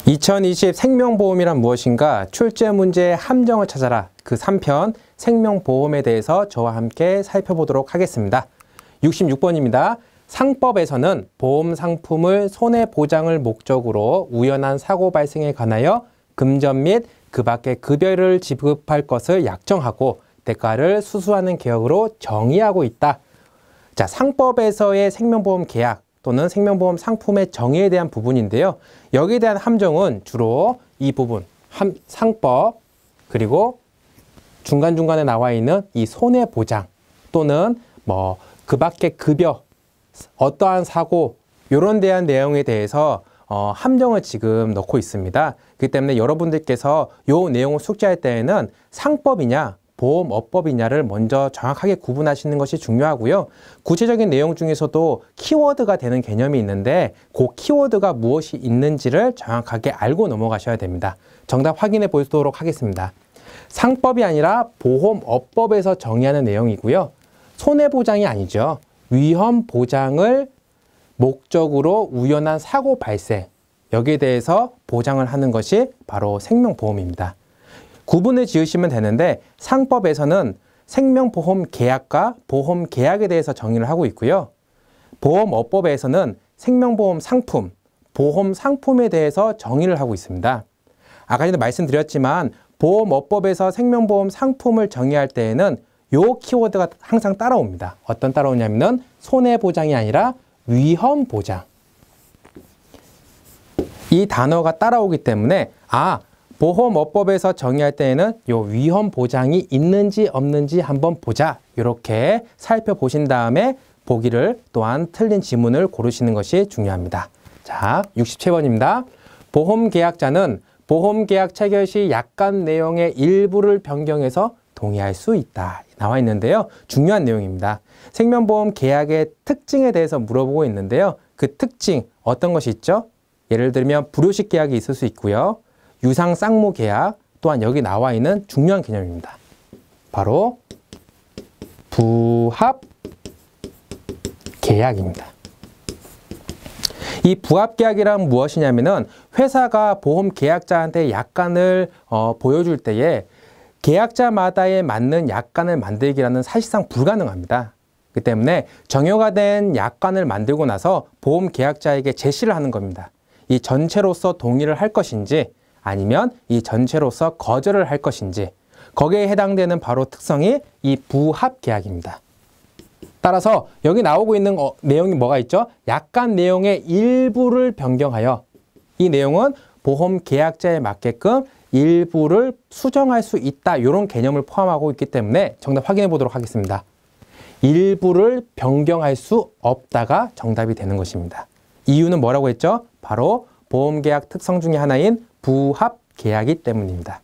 2020 생명보험이란 무엇인가? 출제 문제의 함정을 찾아라. 그 3편 생명보험에 대해서 저와 함께 살펴보도록 하겠습니다. 66번입니다. 상법에서는 보험 상품을 손해보장을 목적으로 우연한 사고 발생에 관하여 금전 및 그 밖의 급여를 지급할 것을 약정하고 대가를 수수하는 개혁으로 정의하고 있다. 자, 상법에서의 생명보험 계약 또는 생명보험 상품의 정의에 대한 부분인데요. 여기에 대한 함정은 주로 이 부분, 상법, 그리고 중간중간에 나와 있는 이 손해보장 또는 그 밖의 급여, 어떠한 사고, 이런 대한 내용에 대해서 함정을 지금 넣고 있습니다. 그렇기 때문에 여러분들께서 이 내용을 숙지할 때에는 상법이냐, 보험업법이냐를 먼저 정확하게 구분하시는 것이 중요하고요. 구체적인 내용 중에서도 키워드가 되는 개념이 있는데 그 키워드가 무엇이 있는지를 정확하게 알고 넘어가셔야 됩니다. 정답 확인해 보도록 하겠습니다. 상법이 아니라 보험업법에서 정의하는 내용이고요. 손해보장이 아니죠. 위험보장을 목적으로 우연한 사고 발생, 여기에 대해서 보장을 하는 것이 바로 생명보험입니다. 구분을 지으시면 되는데 상법에서는 생명보험 계약과 보험 계약에 대해서 정의를 하고 있고요. 보험업법에서는 생명보험 상품, 보험 상품에 대해서 정의를 하고 있습니다. 아까 전에 말씀드렸지만 보험업법에서 생명보험 상품을 정의할 때에는 요 키워드가 항상 따라옵니다. 어떤 따라오냐면은 손해보장이 아니라 위험보장. 이 단어가 따라오기 때문에 보험업법에서 정의할 때에는 요 위험보장이 있는지 없는지 한번 보자. 이렇게 살펴보신 다음에 보기를 또한 틀린 지문을 고르시는 것이 중요합니다. 자, 67번입니다. 보험계약자는 보험계약 체결 시 약관 내용의 일부를 변경해서 동의할 수 있다. 나와 있는데요. 중요한 내용입니다. 생명보험 계약의 특징에 대해서 물어보고 있는데요. 그 특징 어떤 것이 있죠? 예를 들면 불효식 계약이 있을 수 있고요. 유상 쌍무 계약, 또한 여기 나와 있는 중요한 개념입니다. 바로 부합 계약입니다. 이 부합 계약이란 무엇이냐면은 회사가 보험 계약자한테 약관을 보여줄 때에 계약자마다에 맞는 약관을 만들기라는 사실상 불가능합니다. 그렇기 때문에 정효가 된 약관을 만들고 나서 보험 계약자에게 제시를 하는 겁니다. 이 전체로서 동의를 할 것인지 아니면 이 전체로서 거절을 할 것인지, 거기에 해당되는 바로 특성이 이 부합 계약입니다. 따라서 여기 나오고 있는 내용이 뭐가 있죠? 약관 내용의 일부를 변경하여 이 내용은 보험 계약자에 맞게끔 일부를 수정할 수 있다. 이런 개념을 포함하고 있기 때문에 정답 확인해 보도록 하겠습니다. 일부를 변경할 수 없다가 정답이 되는 것입니다. 이유는 뭐라고 했죠? 바로 보험계약 특성 중에 하나인 부합 계약이기 때문입니다.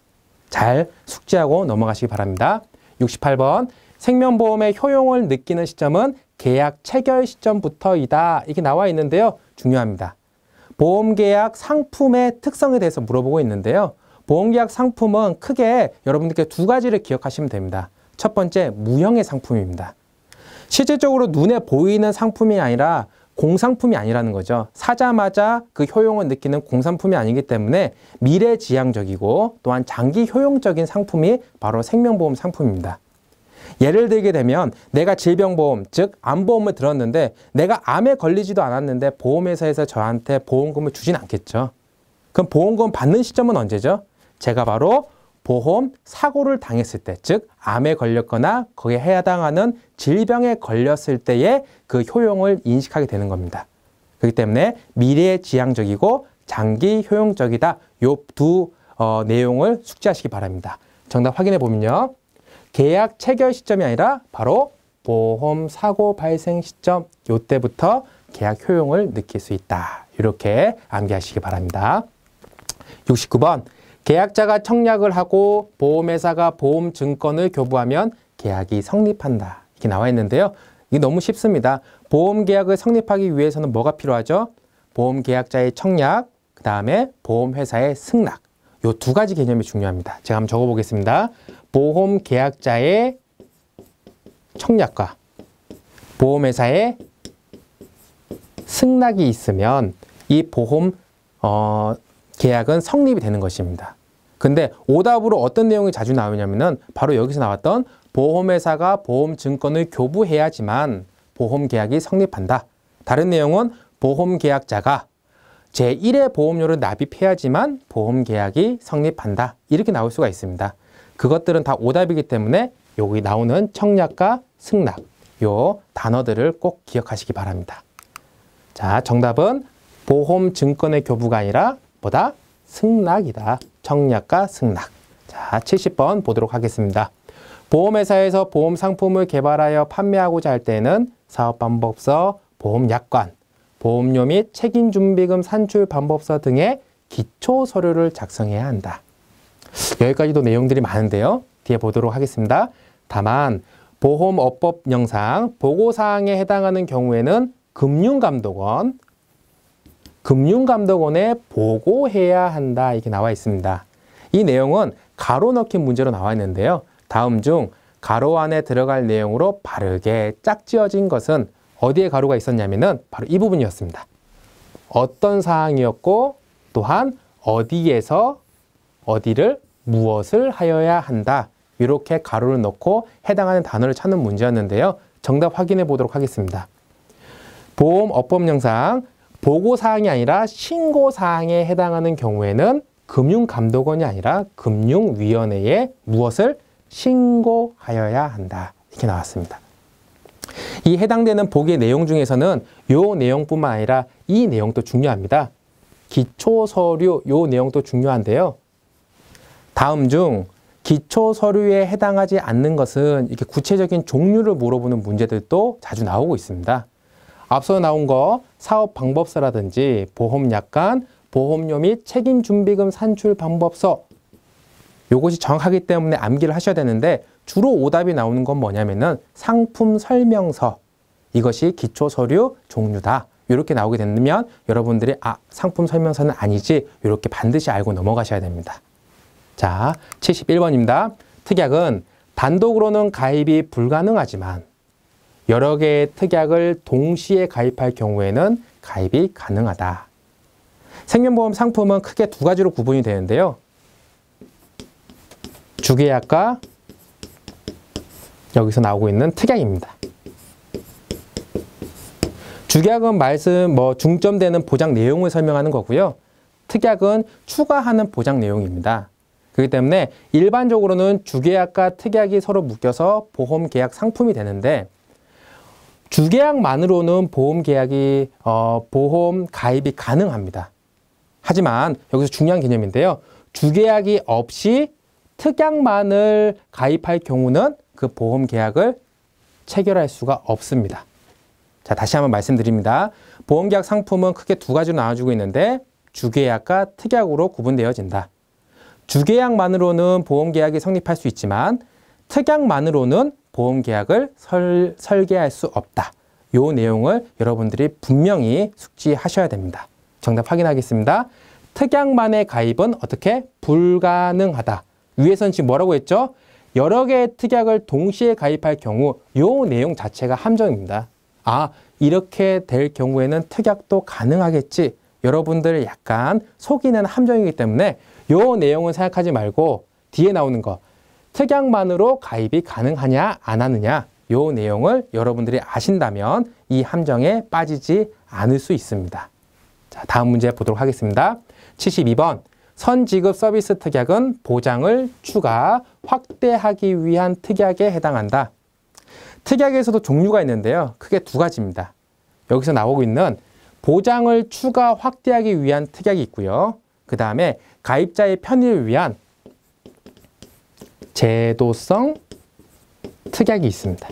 잘 숙지하고 넘어가시기 바랍니다. 68번 생명보험의 효용을 느끼는 시점은 계약 체결 시점부터이다. 이게 나와 있는데요. 중요합니다. 보험계약 상품의 특성에 대해서 물어보고 있는데요. 보험계약 상품은 크게 여러분들께 두 가지를 기억하시면 됩니다. 첫 번째, 무형의 상품입니다. 실질적으로 눈에 보이는 상품이 아니라 공상품이 아니라는 거죠. 사자마자 그 효용을 느끼는 공상품이 아니기 때문에 미래지향적이고 또한 장기 효용적인 상품이 바로 생명보험 상품입니다. 예를 들게 되면 내가 질병보험, 즉 암보험을 들었는데 내가 암에 걸리지도 않았는데 보험회사에서 저한테 보험금을 주진 않겠죠. 그럼 보험금 받는 시점은 언제죠? 제가 바로 보험 사고를 당했을 때, 즉 암에 걸렸거나 거기에 해당하는 질병에 걸렸을 때의 그 효용을 인식하게 되는 겁니다. 그렇기 때문에 미래지향적이고 장기 효용적이다. 이 두 내용을 숙지하시기 바랍니다. 정답 확인해 보면요. 계약 체결 시점이 아니라 바로 보험 사고 발생 시점, 이때부터 계약 효용을 느낄 수 있다. 이렇게 암기하시기 바랍니다. 69번 계약자가 청약을 하고 보험회사가 보험증권을 교부하면 계약이 성립한다. 이렇게 나와 있는데요. 이게 너무 쉽습니다. 보험계약을 성립하기 위해서는 뭐가 필요하죠? 보험계약자의 청약, 그 다음에 보험회사의 승낙. 이 두 가지 개념이 중요합니다. 제가 한번 적어보겠습니다. 보험계약자의 청약과 보험회사의 승낙이 있으면 이 보험 계약은 성립이 되는 것입니다. 근데 오답으로 어떤 내용이 자주 나오냐면은 바로 여기서 나왔던 보험회사가 보험증권을 교부해야지만 보험계약이 성립한다. 다른 내용은 보험계약자가 제1의 보험료를 납입해야지만 보험계약이 성립한다. 이렇게 나올 수가 있습니다. 그것들은 다 오답이기 때문에 여기 나오는 청약과 승낙 요 단어들을 꼭 기억하시기 바랍니다. 자, 정답은 보험증권의 교부가 아니라 뭐다? 승낙이다. 청약과 승낙. 자, 70번 보도록 하겠습니다. 보험회사에서 보험 상품을 개발하여 판매하고자 할 때에는 사업방법서, 보험약관, 보험료 및 책임준비금 산출 방법서 등의 기초 서류를 작성해야 한다. 여기까지도 내용들이 많은데요. 뒤에 보도록 하겠습니다. 다만 보험업법령상 보고사항에 해당하는 경우에는 금융감독원에 보고해야 한다. 이렇게 나와 있습니다. 이 내용은 가로 넣기 문제로 나와 있는데요. 다음 중 가로 안에 들어갈 내용으로 바르게 짝지어진 것은 어디에 가로가 있었냐면은 바로 이 부분이었습니다. 어떤 사항이었고 또한 어디에서 어디를 무엇을 하여야 한다. 이렇게 가로를 넣고 해당하는 단어를 찾는 문제였는데요. 정답 확인해 보도록 하겠습니다. 보험업법령상 보고사항이 아니라 신고사항에 해당하는 경우에는 금융감독원이 아니라 금융위원회에 무엇을 신고하여야 한다. 이렇게 나왔습니다. 이 해당되는 보기의 내용 중에서는 이 내용뿐만 아니라 이 내용도 중요합니다. 기초서류 이 내용도 중요한데요. 다음 중 기초서류에 해당하지 않는 것은 이렇게 구체적인 종류를 물어보는 문제들도 자주 나오고 있습니다. 앞서 나온 거 사업방법서라든지 보험약관, 보험료 및 책임준비금 산출 방법서 이것이 정확하기 때문에 암기를 하셔야 되는데 주로 오답이 나오는 건 뭐냐면은 상품 설명서 이것이 기초서류 종류다. 이렇게 나오게 되면 여러분들이 상품 설명서는 아니지 이렇게 반드시 알고 넘어가셔야 됩니다. 자, 71번입니다. 특약은 단독으로는 가입이 불가능하지만 여러 개의 특약을 동시에 가입할 경우에는 가입이 가능하다. 생명보험 상품은 크게 두 가지로 구분이 되는데요. 주계약과 여기서 나오고 있는 특약입니다. 주계약은 중점되는 보장 내용을 설명하는 거고요. 특약은 추가하는 보장 내용입니다. 그렇기 때문에 일반적으로는 주계약과 특약이 서로 묶여서 보험계약 상품이 되는데 주계약만으로는 보험 가입이 가능합니다. 하지만 여기서 중요한 개념인데요. 주계약이 없이 특약만을 가입할 경우는 그 보험계약을 체결할 수가 없습니다. 자, 다시 한번 말씀드립니다. 보험계약 상품은 크게 두 가지로 나눠지고 있는데 주계약과 특약으로 구분되어진다. 주계약만으로는 보험계약이 성립할 수 있지만 특약만으로는 보험계약을 설계할 수 없다. 이 내용을 여러분들이 분명히 숙지하셔야 됩니다. 정답 확인하겠습니다. 특약만의 가입은 어떻게? 불가능하다. 위에서는 지금 뭐라고 했죠? 여러 개의 특약을 동시에 가입할 경우 이 내용 자체가 함정입니다. 이렇게 될 경우에는 특약도 가능하겠지. 여러분들을 약간 속이는 함정이기 때문에 이 내용은 생각하지 말고 뒤에 나오는 거 특약만으로 가입이 가능하냐 안 하느냐 이 내용을 여러분들이 아신다면 이 함정에 빠지지 않을 수 있습니다. 자, 다음 문제 보도록 하겠습니다. 72번 선지급 서비스 특약은 보장을 추가, 확대하기 위한 특약에 해당한다. 특약에서도 종류가 있는데요. 크게 두 가지입니다. 여기서 나오고 있는 보장을 추가, 확대하기 위한 특약이 있고요. 그 다음에 가입자의 편의를 위한 제도성 특약이 있습니다.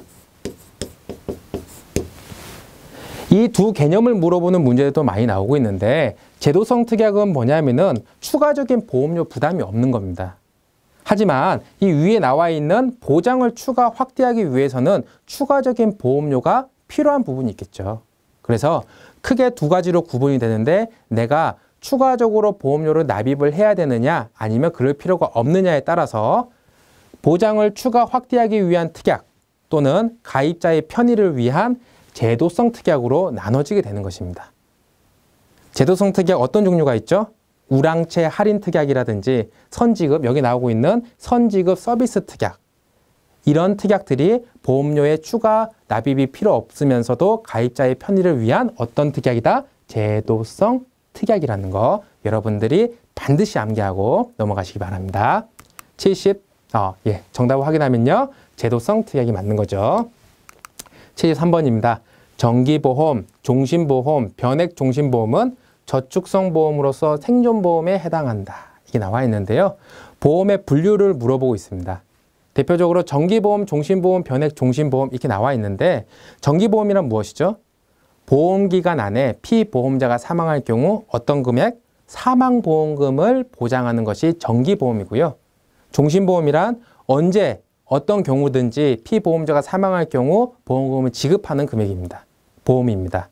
이 두 개념을 물어보는 문제도 많이 나오고 있는데 제도성 특약은 뭐냐면은 추가적인 보험료 부담이 없는 겁니다. 하지만 이 위에 나와 있는 보장을 추가 확대하기 위해서는 추가적인 보험료가 필요한 부분이 있겠죠. 그래서 크게 두 가지로 구분이 되는데 내가 추가적으로 보험료를 납입을 해야 되느냐 아니면 그럴 필요가 없느냐에 따라서 보장을 추가 확대하기 위한 특약 또는 가입자의 편의를 위한 제도성 특약으로 나눠지게 되는 것입니다. 제도성 특약 어떤 종류가 있죠? 우량채 할인 특약이라든지 선지급, 여기 나오고 있는 선지급 서비스 특약, 이런 특약들이 보험료에 추가 납입이 필요 없으면서도 가입자의 편의를 위한 어떤 특약이다? 제도성 특약이라는 거 여러분들이 반드시 암기하고 넘어가시기 바랍니다. 정답을 확인하면요. 제도성 특약이 맞는 거죠. 73번입니다. 정기보험, 종신보험, 변액종신보험은 저축성 보험으로서 생존보험에 해당한다. 이게 나와 있는데요. 보험의 분류를 물어보고 있습니다. 대표적으로 정기보험, 종신보험, 변액종신보험 이렇게 나와 있는데 정기보험이란 무엇이죠? 보험기간 안에 피보험자가 사망할 경우 어떤 금액? 사망보험금을 보장하는 것이 정기보험이고요. 종신보험이란 언제 어떤 경우든지 피보험자가 사망할 경우 보험금을 지급하는 금액입니다. 보험입니다.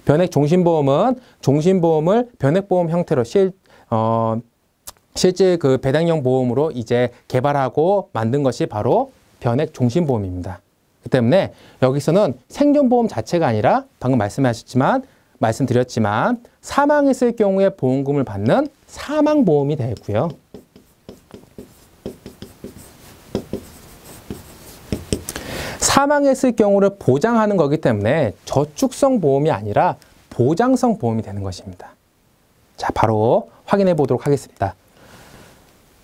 변액종신보험은 종신보험을 변액보험 형태로 실제 그 배당형 보험으로 이제 개발하고 만든 것이 바로 변액종신보험입니다. 그 때문에 여기서는 생존보험 자체가 아니라 방금 말씀드렸지만 사망했을 경우에 보험금을 받는 사망보험이 되고요. 사망했을 경우를 보장하는 거기 때문에 저축성 보험이 아니라 보장성 보험이 되는 것입니다. 자, 바로 확인해 보도록 하겠습니다.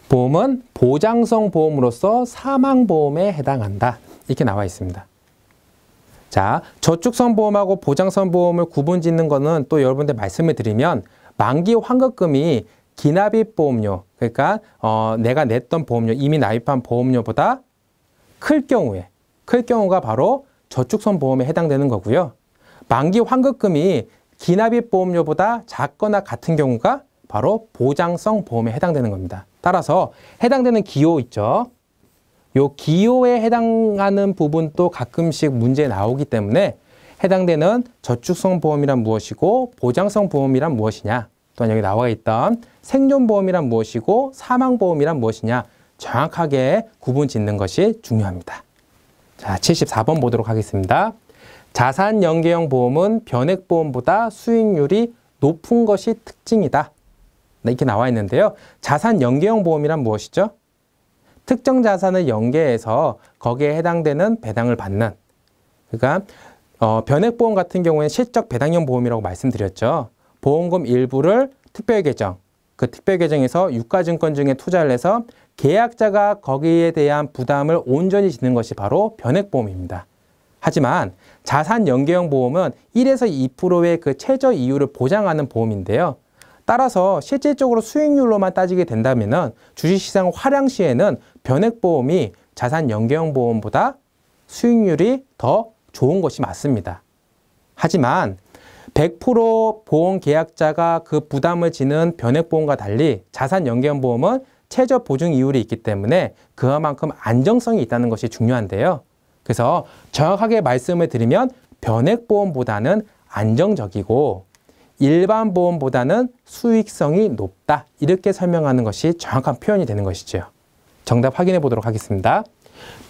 보험은 보장성 보험으로서 사망보험에 해당한다. 이렇게 나와 있습니다. 자, 저축성 보험하고 보장성 보험을 구분 짓는 거는 또 여러분들 말씀을 드리면 만기 환급금이 기납입 보험료, 그러니까 내가 냈던 보험료, 이미 납입한 보험료보다 클 경우가 바로 저축성 보험에 해당되는 거고요. 만기 환급금이 기납입 보험료보다 작거나 같은 경우가 바로 보장성 보험에 해당되는 겁니다. 따라서 해당되는 기호 있죠. 요 기호에 해당하는 부분도 가끔씩 문제에 나오기 때문에 해당되는 저축성 보험이란 무엇이고 보장성 보험이란 무엇이냐, 또한 여기 나와 있던 생존보험이란 무엇이고 사망보험이란 무엇이냐 정확하게 구분 짓는 것이 중요합니다. 자, 74번 보도록 하겠습니다. 자산연계형 보험은 변액보험보다 수익률이 높은 것이 특징이다. 이렇게 나와 있는데요. 자산연계형 보험이란 무엇이죠? 특정 자산을 연계해서 거기에 해당되는 배당을 받는, 그러니까 변액보험 같은 경우에는 실적 배당형 보험이라고 말씀드렸죠. 보험금 일부를 특별계정, 그 특별계정에서 유가증권 중에 투자를 해서 계약자가 거기에 대한 부담을 온전히 지는 것이 바로 변액보험입니다. 하지만 자산연계형 보험은 1에서 2%의 그 최저 이율을 보장하는 보험인데요. 따라서 실질적으로 수익률로만 따지게 된다면 주식시장 화량 시에는 변액보험이 자산연계형 보험보다 수익률이 더 좋은 것이 맞습니다. 하지만 100% 보험 계약자가 그 부담을 지는 변액보험과 달리 자산연계형 보험은 최저 보증 이율이 있기 때문에 그만큼 안정성이 있다는 것이 중요한데요. 그래서 정확하게 말씀을 드리면 변액보험보다는 안정적이고 일반 보험보다는 수익성이 높다. 이렇게 설명하는 것이 정확한 표현이 되는 것이죠. 정답 확인해 보도록 하겠습니다.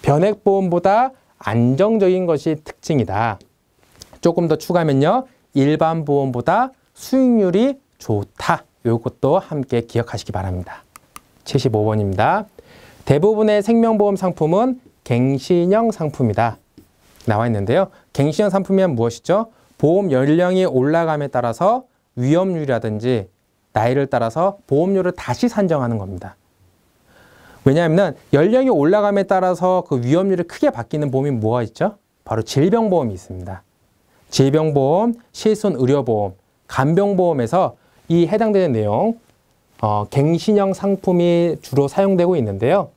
변액보험보다 안정적인 것이 특징이다. 조금 더 추가하면요. 일반 보험보다 수익률이 좋다. 이것도 함께 기억하시기 바랍니다. 75번입니다. 대부분의 생명보험 상품은 갱신형 상품이다. 나와 있는데요. 갱신형 상품이란 무엇이죠? 보험 연령이 올라감에 따라서 위험률이라든지 나이를 따라서 보험료를 다시 산정하는 겁니다. 왜냐하면 연령이 올라감에 따라서 그 위험률이 크게 바뀌는 보험이 뭐가 있죠? 바로 질병보험이 있습니다. 질병보험, 실손의료보험, 간병보험에서 이 해당되는 내용 갱신형 상품이 주로 사용되고 있는데요.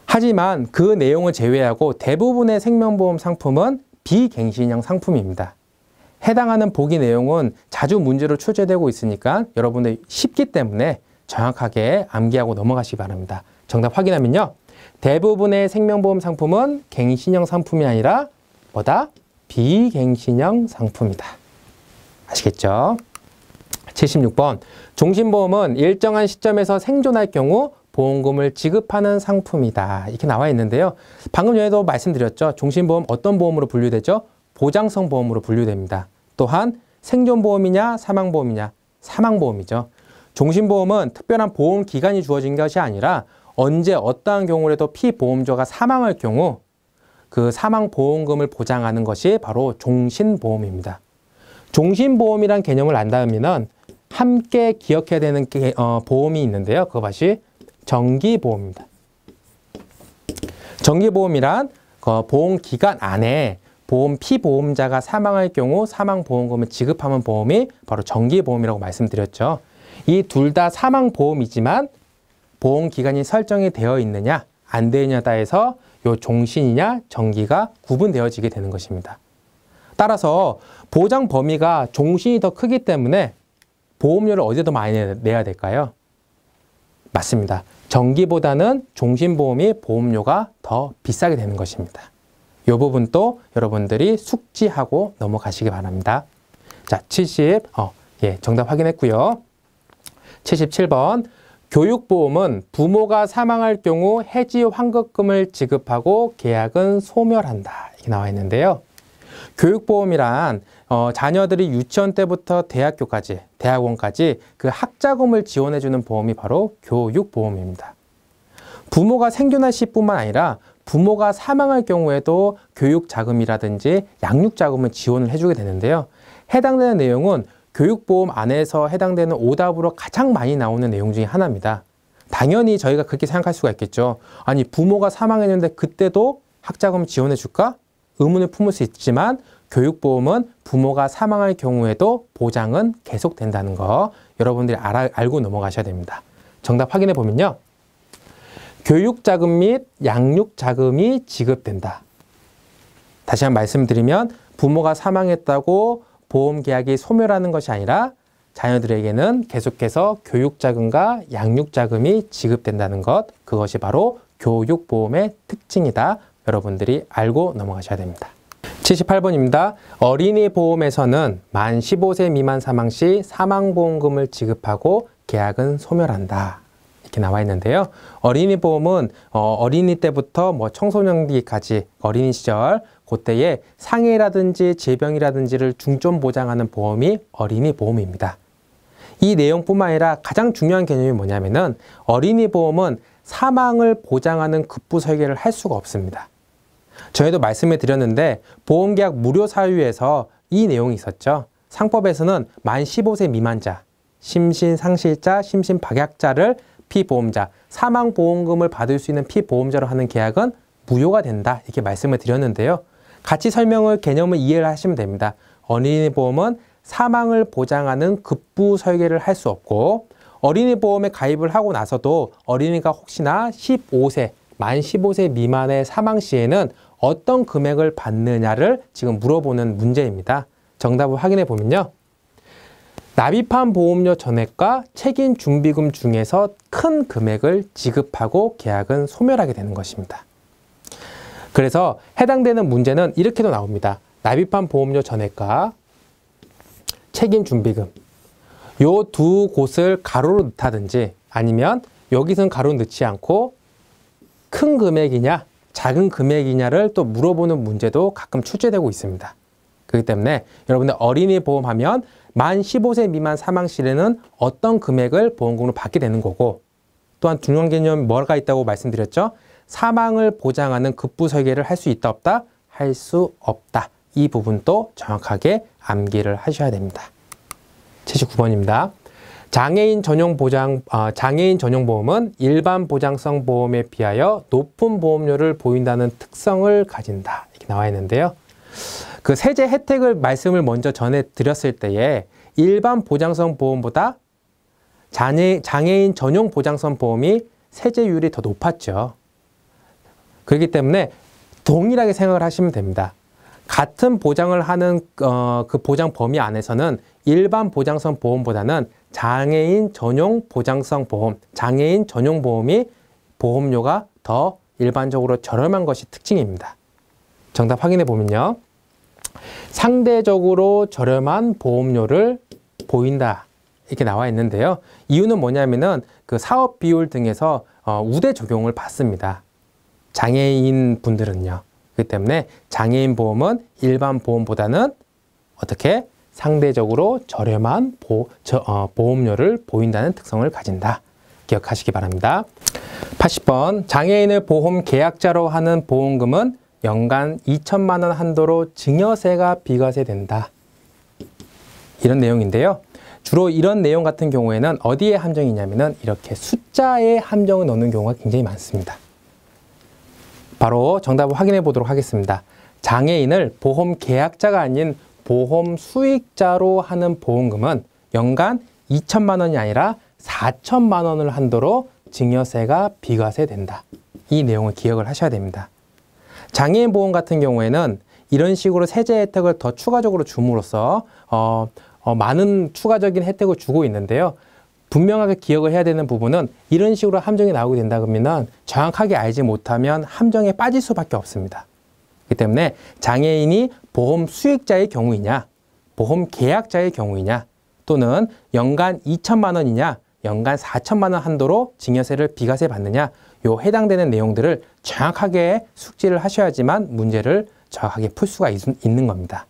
하지만 그 내용을 제외하고 대부분의 생명보험 상품은 비갱신형 상품입니다. 해당하는 보기 내용은 자주 문제로 출제되고 있으니까 여러분들 쉽기 때문에 정확하게 암기하고 넘어가시기 바랍니다. 정답 확인하면요. 대부분의 생명보험 상품은 갱신형 상품이 아니라 뭐다? 비갱신형 상품이다. 아시겠죠? 76번. 종신보험은 일정한 시점에서 생존할 경우 보험금을 지급하는 상품이다. 이렇게 나와 있는데요. 방금 전에도 말씀드렸죠. 종신보험 어떤 보험으로 분류되죠? 보장성 보험으로 분류됩니다. 또한 생존보험이냐 사망보험이냐 사망보험이죠. 종신보험은 특별한 보험 기간이 주어진 것이 아니라 언제 어떠한 경우라도 피보험자가 사망할 경우 그 사망보험금을 보장하는 것이 바로 종신보험입니다. 종신보험이란 개념을 안다면 함께 기억해야 되는 보험이 있는데요. 그것이 정기보험입니다. 정기보험이란 보험 기간 안에 보험 피보험자가 사망할 경우 사망보험금을 지급하는 보험이 바로 정기보험이라고 말씀드렸죠. 이 둘 다 사망보험이지만 보험 기간이 설정이 되어 있느냐 안 되느냐에 따라서 요 종신이냐 정기가 구분되어지게 되는 것입니다. 따라서 보장 범위가 종신이 더 크기 때문에 보험료를 어디에 더 많이 내야 될까요? 맞습니다. 정기보다는 종신보험이 보험료가 더 비싸게 되는 것입니다. 이 부분도 여러분들이 숙지하고 넘어가시기 바랍니다. 자, 정답 확인했고요. 77번. 교육보험은 부모가 사망할 경우 해지 환급금을 지급하고 계약은 소멸한다. 이렇게 나와 있는데요. 교육보험이란 자녀들이 유치원 때부터 대학교까지, 대학원까지 그 학자금을 지원해주는 보험이 바로 교육보험입니다. 부모가 생존할 시뿐만 아니라 부모가 사망할 경우에도 교육자금이라든지 양육자금을 지원을 해주게 되는데요. 해당되는 내용은 교육보험 안에서 해당되는 오답으로 가장 많이 나오는 내용 중에 하나입니다. 당연히 저희가 그렇게 생각할 수가 있겠죠. 아니, 부모가 사망했는데 그때도 학자금 지원해 줄까? 의문을 품을 수 있지만 교육보험은 부모가 사망할 경우에도 보장은 계속된다는 거 여러분들이 알고 넘어가셔야 됩니다. 정답 확인해 보면요. 교육자금 및 양육자금이 지급된다. 다시 한번 말씀드리면 부모가 사망했다고 보험계약이 소멸하는 것이 아니라 자녀들에게는 계속해서 교육자금과 양육자금이 지급된다는 것, 그것이 바로 교육보험의 특징이다. 여러분들이 알고 넘어가셔야 됩니다. 78번입니다. 어린이 보험에서는 만 15세 미만 사망 시 사망보험금을 지급하고 계약은 소멸한다. 이렇게 나와 있는데요. 어린이 보험은 어린이 때부터 청소년기까지 어린이 시절 그때에 상해라든지 질병이라든지를 중점 보장하는 보험이 어린이 보험입니다. 이 내용뿐만 아니라 가장 중요한 개념이 뭐냐면은 어린이 보험은 사망을 보장하는 급부 설계를 할 수가 없습니다. 저희도 말씀을 드렸는데 보험계약 무료 사유에서 이 내용이 있었죠. 상법에서는 만 15세 미만자, 심신상실자, 심신박약자를 피보험자, 사망보험금을 받을 수 있는 피보험자로 하는 계약은 무효가 된다. 이렇게 말씀을 드렸는데요. 같이 개념을 이해를 하시면 됩니다. 어린이 보험은 사망을 보장하는 급부 설계를 할 수 없고 어린이 보험에 가입을 하고 나서도 어린이가 혹시나 만 15세 미만의 사망 시에는 어떤 금액을 받느냐를 지금 물어보는 문제입니다. 정답을 확인해 보면요. 납입한 보험료 전액과 책임 준비금 중에서 큰 금액을 지급하고 계약은 소멸하게 되는 것입니다. 그래서 해당되는 문제는 이렇게도 나옵니다. 납입한 보험료 전액과 책임 준비금 요 두 곳을 가로로 넣다든지 아니면 여기서는 가로 넣지 않고 큰 금액이냐 작은 금액이냐를 또 물어보는 문제도 가끔 출제되고 있습니다. 그렇기 때문에 여러분들 어린이 보험하면 만 15세 미만 사망 시에는 어떤 금액을 보험금으로 받게 되는 거고 또한 중요한 개념이 뭐가 있다고 말씀드렸죠? 사망을 보장하는 급부 설계를 할 수 있다 없다? 할 수 없다. 이 부분도 정확하게 암기를 하셔야 됩니다. 79번입니다. 장애인 전용 보험은 일반 보장성 보험에 비하여 높은 보험료를 보인다는 특성을 가진다. 이렇게 나와 있는데요. 그 세제 혜택을 말씀을 먼저 전해드렸을 때에 일반 보장성 보험보다 장애인 전용 보장성 보험이 세제율이 더 높았죠. 그렇기 때문에 동일하게 생각을 하시면 됩니다. 같은 보장을 하는 그 보장 범위 안에서는 일반 보장성 보험보다는 장애인 전용 보장성 보험, 장애인 전용 보험이 보험료가 더 일반적으로 저렴한 것이 특징입니다. 정답 확인해 보면요. 상대적으로 저렴한 보험료를 보인다. 이렇게 나와 있는데요. 이유는 뭐냐면은 그 사업 비율 등에서 우대 적용을 받습니다. 장애인 분들은요. 그렇기 때문에 장애인 보험은 일반 보험보다는 어떻게 상대적으로 저렴한 보험료를 보인다는 특성을 가진다. 기억하시기 바랍니다. 80번 장애인을 보험 계약자로 하는 보험금은 연간 2천만 원 한도로 증여세가 비과세된다. 이런 내용인데요. 주로 이런 내용 같은 경우에는 어디에 함정이냐면은 이렇게 숫자에 함정을 넣는 경우가 굉장히 많습니다. 바로 정답을 확인해 보도록 하겠습니다. 장애인을 보험 계약자가 아닌 보험 수익자로 하는 보험금은 연간 2천만 원이 아니라 4천만 원을 한도로 증여세가 비과세된다. 이 내용을 기억을 하셔야 됩니다. 장애인 보험 같은 경우에는 이런 식으로 세제 혜택을 더 추가적으로 줌으로써 많은 추가적인 혜택을 주고 있는데요. 분명하게 기억을 해야 되는 부분은 이런 식으로 함정이 나오게 된다 그러면 정확하게 알지 못하면 함정에 빠질 수밖에 없습니다. 그렇기 때문에 장애인이 보험 수익자의 경우이냐, 보험 계약자의 경우이냐, 또는 연간 2천만 원이냐, 연간 4천만 원 한도로 증여세를 비과세 받느냐, 요 해당되는 내용들을 정확하게 숙지를 하셔야지만 문제를 정확하게 풀 수가 있는 겁니다.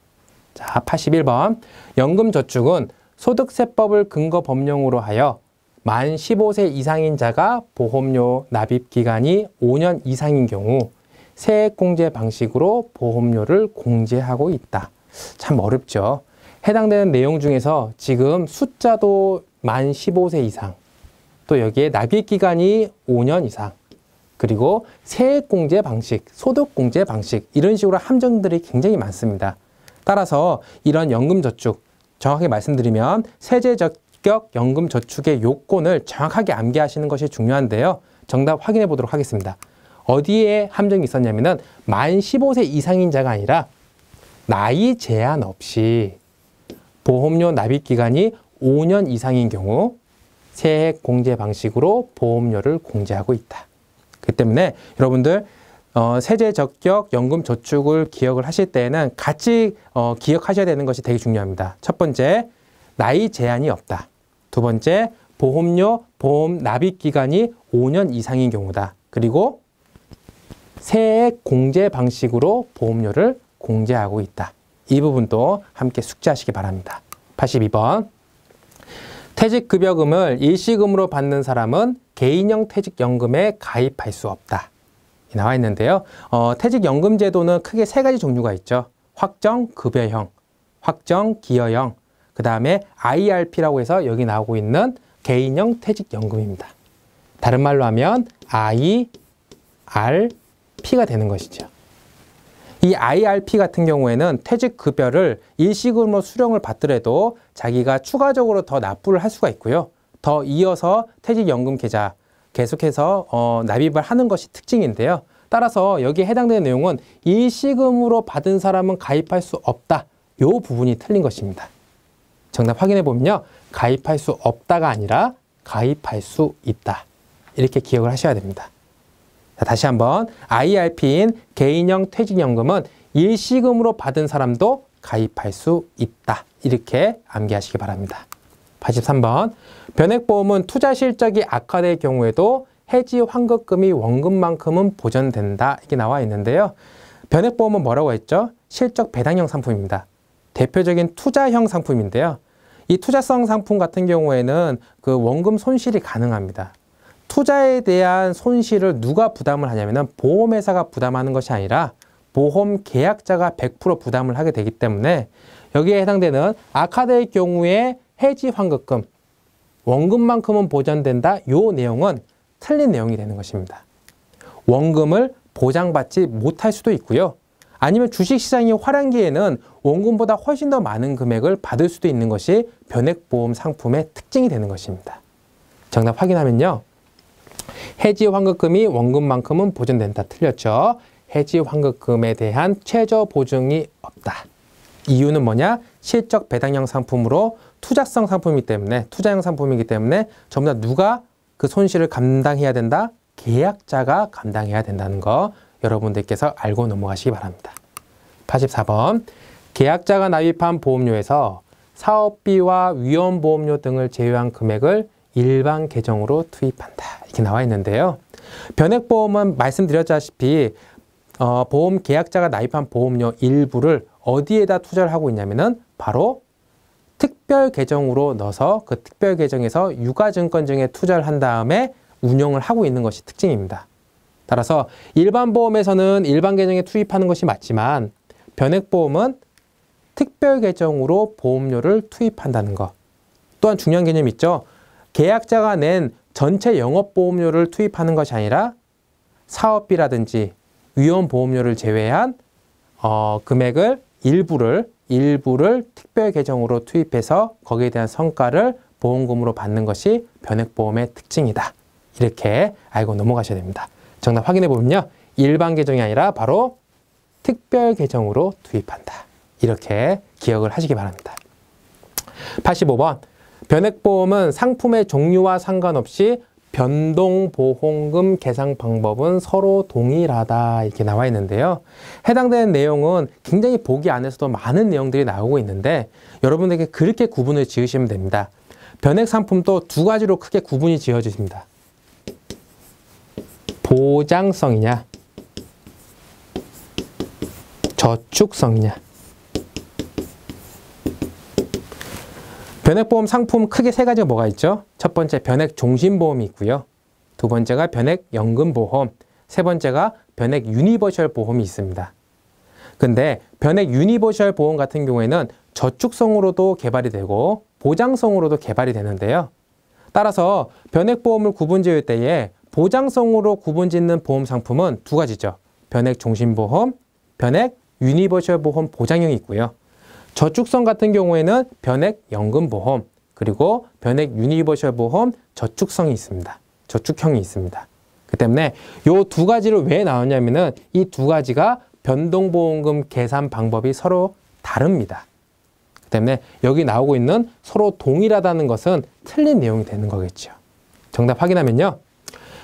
자, 81번. 연금저축은 소득세법을 근거 법령으로 하여 만 15세 이상인 자가 보험료 납입기간이 5년 이상인 경우 세액공제 방식으로 보험료를 공제하고 있다. 참 어렵죠. 해당되는 내용 중에서 지금 숫자도 만 15세 이상, 또 여기에 납입기간이 5년 이상, 그리고 세액공제 방식, 소득공제 방식 이런 식으로 함정들이 굉장히 많습니다. 따라서 이런 연금저축, 정확하게 말씀드리면 세제적격 연금저축의 요건을 정확하게 암기하시는 것이 중요한데요. 정답 확인해 보도록 하겠습니다. 어디에 함정이 있었냐면은 만 15세 이상인 자가 아니라 나이 제한 없이 보험료 납입기간이 5년 이상인 경우 세액공제 방식으로 보험료를 공제하고 있다. 그렇기 때문에 여러분들 세제적격 연금저축을 기억을 하실 때에는 같이 기억하셔야 되는 것이 되게 중요합니다. 첫 번째, 나이 제한이 없다. 두 번째, 보험료 보험 납입기간이 5년 이상인 경우다. 그리고 세액공제 방식으로 보험료를 공제하고 있다. 이 부분도 함께 숙지하시기 바랍니다. 82번. 퇴직급여금을 일시금으로 받는 사람은 개인형 퇴직연금에 가입할 수 없다. 나와 있는데요. 퇴직연금제도는 크게 세 가지 종류가 있죠. 확정급여형, 확정기여형, 그 다음에 IRP라고 해서 여기 나오고 있는 개인형 퇴직연금입니다. 다른 말로 하면 IRP가 되는 것이죠. 이 IRP 같은 경우에는 퇴직급여를 일시금으로 수령을 받더라도 자기가 추가적으로 더 납부를 할 수가 있고요. 더 이어서 퇴직연금 계좌 계속해서 납입을 하는 것이 특징인데요. 따라서 여기에 해당되는 내용은 일시금으로 받은 사람은 가입할 수 없다. 이 부분이 틀린 것입니다. 정답 확인해 보면요. 가입할 수 없다가 아니라 가입할 수 있다. 이렇게 기억을 하셔야 됩니다. 자, 다시 한번 IRP인 개인형 퇴직연금은 일시금으로 받은 사람도 가입할 수 있다. 이렇게 암기하시기 바랍니다. 83번. 변액보험은 투자 실적이 악화될 경우에도 해지 환급금이 원금만큼은 보전된다. 이게 나와 있는데요. 변액보험은 뭐라고 했죠? 실적 배당형 상품입니다. 대표적인 투자형 상품인데요. 이 투자성 상품 같은 경우에는 그 원금 손실이 가능합니다. 투자에 대한 손실을 누가 부담을 하냐면은 보험회사가 부담하는 것이 아니라 보험 계약자가 100% 부담을 하게 되기 때문에 여기에 해당되는 악화될 경우에 해지 환급금, 원금만큼은 보전된다. 이 내용은 틀린 내용이 되는 것입니다. 원금을 보장받지 못할 수도 있고요. 아니면 주식시장이 화랑기에는 원금보다 훨씬 더 많은 금액을 받을 수도 있는 것이 변액보험 상품의 특징이 되는 것입니다. 정답 확인하면요. 해지 환급금이 원금만큼은 보전된다. 틀렸죠. 해지 환급금에 대한 최저 보증이 없다. 이유는 뭐냐? 실적 배당형 상품으로 투자성 상품이기 때문에, 투자형 상품이기 때문에 전부 다 누가 그 손실을 감당해야 된다? 계약자가 감당해야 된다는 거 여러분들께서 알고 넘어가시기 바랍니다. 84번. 계약자가 납입한 보험료에서 사업비와 위험보험료 등을 제외한 금액을 일반 계정으로 투입한다. 이렇게 나와 있는데요. 변액보험은 말씀드렸다시피 보험 계약자가 납입한 보험료 일부를 어디에다 투자를 하고 있냐면은 바로 특별 계정으로 넣어서 그 특별 계정에서 유가증권증에 투자를 한 다음에 운영을 하고 있는 것이 특징입니다. 따라서 일반 보험에서는 일반 계정에 투입하는 것이 맞지만 변액보험은 특별 계정으로 보험료를 투입한다는 것. 또한 중요한 개념이 있죠. 계약자가 낸 전체 영업보험료를 투입하는 것이 아니라 사업비라든지 위험보험료를 제외한 금액을 일부를 특별 계정으로 투입해서 거기에 대한 성과를 보험금으로 받는 것이 변액보험의 특징이다. 이렇게 알고 넘어가셔야 됩니다. 정답 확인해 보면요. 일반 계정이 아니라 바로 특별 계정으로 투입한다. 이렇게 기억을 하시기 바랍니다. 85번. 변액보험은 상품의 종류와 상관없이 변동보험금 계산 방법은 서로 동일하다. 이렇게 나와 있는데요. 해당되는 내용은 굉장히 보기 안에서도 많은 내용들이 나오고 있는데 여러분에게 그렇게 구분을 지으시면 됩니다. 변액 상품도 두 가지로 크게 구분이 지어집니다. 보장성이냐, 저축성이냐. 변액보험 상품 크게 세 가지가 뭐가 있죠? 첫 번째 변액종신보험이 있고요. 두 번째가 변액연금보험, 세 번째가 변액 유니버셜 보험이 있습니다. 근데 변액 유니버셜 보험 같은 경우에는 저축성으로도 개발이 되고 보장성으로도 개발이 되는데요. 따라서 변액보험을 구분지을 때에 보장성으로 구분짓는 보험 상품은 두 가지죠. 변액종신보험, 변액 유니버셜 보험 보장형이 있고요. 저축성 같은 경우에는 변액연금보험, 그리고 변액 유니버셜 보험 저축성이 있습니다. 저축형이 있습니다. 그 때문에 이 두 가지를 왜 나왔냐면은 이 두 가지가 변동보험금 계산 방법이 서로 다릅니다. 그 때문에 여기 나오고 있는 서로 동일하다는 것은 틀린 내용이 되는 거겠죠. 정답 확인하면요.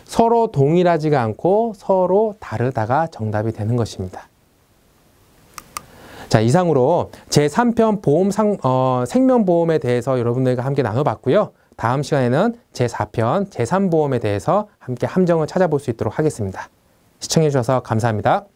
서로 동일하지가 않고 서로 다르다가 정답이 되는 것입니다. 자, 이상으로 제3편 생명보험에 대해서 여러분들과 함께 나눠봤고요. 다음 시간에는 제4편 제3보험에 대해서 함께 함정을 찾아볼 수 있도록 하겠습니다. 시청해 주셔서 감사합니다.